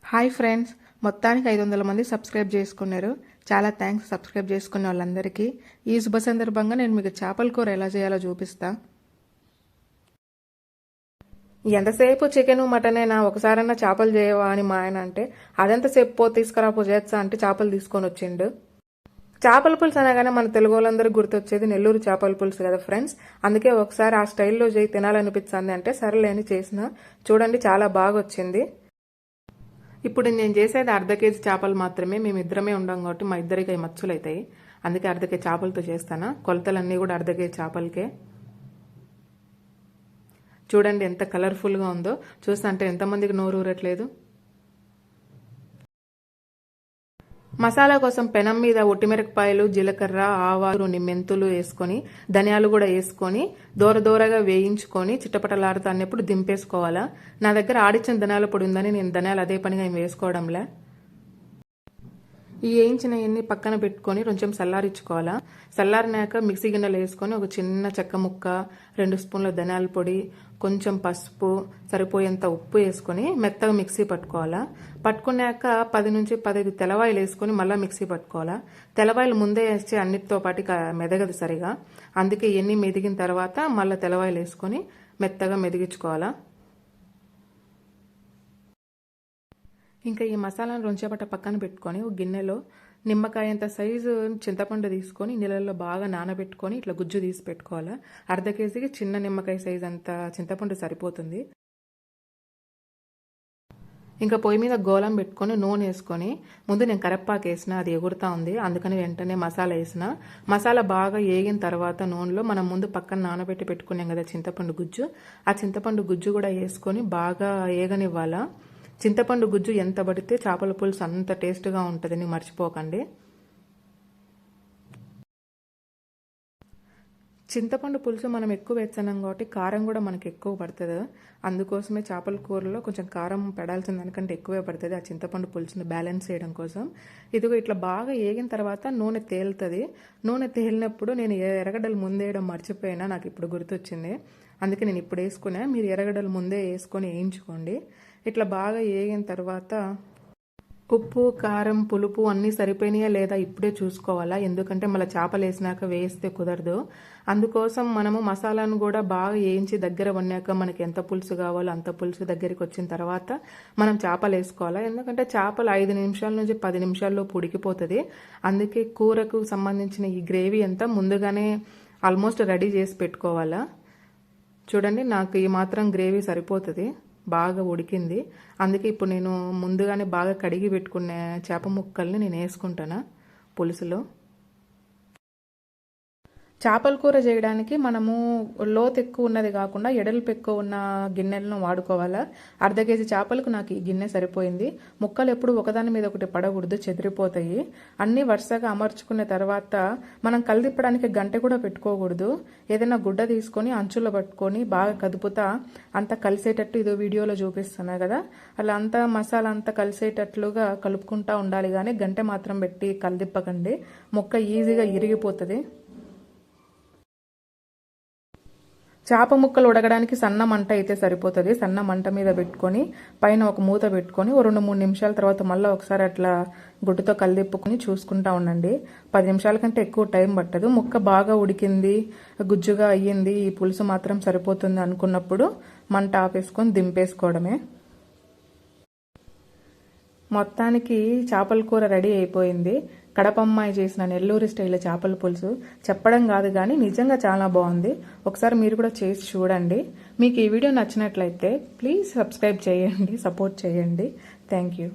Hi friends, మొత్తానికి 500 మంది subscribe చేసుకున్నారు. చాలా థ్యాంక్స్ సబ్స్క్రైబ్ చేసుకున్న వాళ్ళందరికీ. ఈ శుభ సందర్భంగా నేను మీకు చేపల కూర ఎలా చేయాలో చూపిస్తా. ఎంతసేపు చికెన్ మటనేనా, ఒకసారన్నా చేపలు చేయవా అని మా ఆయన అంటే, అదెంతసేపు పో తీసుకురా చేస్తా అంటే చేపలు తీసుకొని వచ్చిండు. చేపల పులుసు అనగానే మన తెలుగు వాళ్ళందరూ గుర్తొచ్చేది నెల్లూరు చేపల పులుసు కదా ఫ్రెండ్స్. అందుకే ఒకసారి ఆ స్టైల్లో చేయి తినాలనిపించింది అంటే సరేలేని చేసిన. చూడండి చాలా బాగా వచ్చింది. ఇప్పుడు నేను చేసేది అర్ధ కేజీ చేపలు మాత్రమే. మేము ఇద్దరమే ఉండం కాబట్టి మా ఇద్దరికి మచ్చులు అవుతాయి. అందుకే అర్ధ కేజీ చేపలతో చేస్తాను. కొలతలన్నీ కూడా అర్ధ కేజీ చేపలకే. చూడండి ఎంత కలర్ఫుల్గా ఉందో. చూస్తుంటే ఎంతమందికి నోరు ఊరట్లేదు. మసాలా కోసం పెనం మీద ఒట్టిమిరపకాయలు, జీలకర్ర, ఆవాలు, మెంతులు వేసుకొని ధనియాలు కూడా వేసుకొని దూరగా వేయించుకొని చిట్టపటలాడుతా అన్నప్పుడు దింపేసుకోవాలా. నా దగ్గర ఆడిచ్చిన ధనియాల పొడి ఉందని నేను ధనియాలు అదే పనిగా ఏం వేసుకోవడంలే. ఈ వేయించిన ఎన్ని పక్కన పెట్టుకొని కొంచెం చల్లారించుకోవాలా. చల్లారినాక మిక్సీ గిన్నెలు వేసుకొని ఒక చిన్న చెక్క ముక్క, 2 స్పూన్ల ధనియాల పొడి, కొంచెం పసుపు, సరిపోయేంత ఉప్పు వేసుకొని మెత్తగా మిక్సీ పట్టుకోవాలా. పట్టుకున్నాక 10 నుంచి 15 తెల్లవాయిలు వేసుకొని మళ్ళీ మిక్సీ పట్టుకోవాలా. తెల్లవాయిలు ముందే వేస్తే అన్నిటితో పాటు మెదగదు సరిగా. అందుకే ఎన్ని మెదిగిన తర్వాత మళ్ళీ తెల్లవాయిలు వేసుకొని మెత్తగా మెదిగించుకోవాలా. ఇంకా ఈ మసాలాను రొంచేపట్ట పక్కన పెట్టుకొని ఒక గిన్నెలో నిమ్మకాయ అంత సైజు చింతపండు తీసుకొని నీళ్ళల్లో బాగా నానబెట్టుకొని ఇట్లా గుజ్జు తీసి పెట్టుకోవాలి. అర్ధ కేజీకి చిన్న నిమ్మకాయ సైజు అంత చింతపండు సరిపోతుంది. ఇంకా పొయ్యి మీద గోళం పెట్టుకొని నూనె వేసుకొని ముందు నేను కరివేపాకు వేసిన, అది ఎగురుతా ఉంది. అందుకని వెంటనే మసాలా వేసిన. మసాలా బాగా ఏగిన తర్వాత నూనెలో మనం ముందు పక్కన నానబెట్టి పెట్టుకున్నాం కదా చింతపండు గుజ్జు, ఆ చింతపండు గుజ్జు కూడా వేసుకొని బాగా ఏగనివ్వాలా. చింతపండు గుజ్జు ఎంత పడితే చేపల పులుసు అంత టేస్ట్గా ఉంటుందని మర్చిపోకండి. చింతపండు పులుసు మనం ఎక్కువ వేస్తున్నాం కాబట్టి కారం కూడా మనకి ఎక్కువ పడుతుంది. అందుకోసమే చేపల కూరలో కొంచెం కారం పడాల్సిన దానికంటే ఎక్కువే పడుతుంది ఆ చింతపండు పులుసుని బ్యాలెన్స్ చేయడం కోసం. ఇదిగో ఇట్లా బాగా ఏగిన తర్వాత నూనె తేలుతుంది. నూనె తేలినప్పుడు నేను ఎర్రగడ్డలు ముందేయడం మర్చిపోయినా, నాకు ఇప్పుడు గుర్తొచ్చింది. అందుకే నేను ఇప్పుడు వేసుకున్నా. మీరు ఎర్రగడ్డలు ముందే వేసుకొని వేయించుకోండి. ఇట్లా బాగా వేగిన తర్వాత ఉప్పు, కారం, పులుపు అన్నీ సరిపోయినాయా లేదా ఇప్పుడే చూసుకోవాలా. ఎందుకంటే మళ్ళీ చేపలు వేసినాక వేస్తే కుదరదు. అందుకోసం మనము మసాలాను కూడా బాగా వేయించి దగ్గర వన్నాక మనకి ఎంత పులుసు కావాలో అంత పులుసు దగ్గరికి వచ్చిన తర్వాత మనం చేపలు వేసుకోవాలా. ఎందుకంటే చేపలు 5 నిమిషాల నుంచి 10 నిమిషాల్లో ఉడికిపోతుంది. అందుకే కూరకు సంబంధించిన ఈ గ్రేవీ అంతా ముందుగానే ఆల్మోస్ట్ రెడీ చేసి పెట్టుకోవాలా. చూడండి నాకు ఈ మాత్రం గ్రేవీ సరిపోతుంది, బాగా ఉడికింది. అందుకే ఇప్పుడు నేను ముందుగానే బాగా కడిగి పెట్టుకున్న చేప ముక్కల్ని నేను వేసుకుంటాను పులుసులో. చేపల కూర చేయడానికి మనము లోతు ఎక్కువ ఉన్నది కాకుండా ఎడల్పు ఎక్కువ ఉన్న గిన్నెలను వాడుకోవాలా. అర్ధ కేజీ చేపలకు నాకు ఈ గిన్నె సరిపోయింది. ముక్కలు ఎప్పుడు ఒకదాని మీద ఒకటి పడకూడదు, చెదిరిపోతాయి. అన్నీ వరుసగా అమర్చుకున్న తర్వాత మనం కలిదిప్పడానికి గంటె కూడా పెట్టుకోకూడదు. ఏదైనా గుడ్డ తీసుకొని అంచుల్లో పట్టుకొని బాగా కదుపుతా అంతా కలిసేటట్టు, ఇదో వీడియోలో చూపిస్తున్నా కదా, అలా అంతా మసాలా అంతా కలిసేటట్లుగా కలుపుకుంటా ఉండాలి. కానీ గంటె మాత్రం పెట్టి కలిదిప్పకండి, ముక్క ఈజీగా ఇరిగిపోతుంది. చేప ముక్కలు ఉడకడానికి సన్న మంట అయితే సరిపోతుంది. సన్న మంట మీద పెట్టుకొని పైన ఒక మూత పెట్టుకొని 2-3 నిమిషాల తర్వాత మళ్ళీ ఒకసారి అట్లా గుడ్డుతో కలిదిప్పుకొని చూసుకుంటా ఉండండి. 10 నిమిషాల కంటే ఎక్కువ టైం పట్టదు. ముక్క బాగా ఉడికింది, గుజ్జుగా అయ్యింది, ఈ పులుసు మాత్రం సరిపోతుంది అనుకున్నప్పుడు మంట ఆపేసుకొని దింపేసుకోవడమే. మొత్తానికి చేపల కూర రెడీ అయిపోయింది. కడపమ్మాయి చేసిన నెల్లూరు స్టైల్ చేపల పులుసు. చెప్పడం కాదు కానీ నిజంగా చాలా బాగుంది. ఒకసారి మీరు కూడా చేసి చూడండి. మీకు ఈ వీడియో నచ్చినట్లయితే ప్లీజ్ సబ్స్క్రైబ్ చేయండి, సపోర్ట్ చేయండి. Thank you.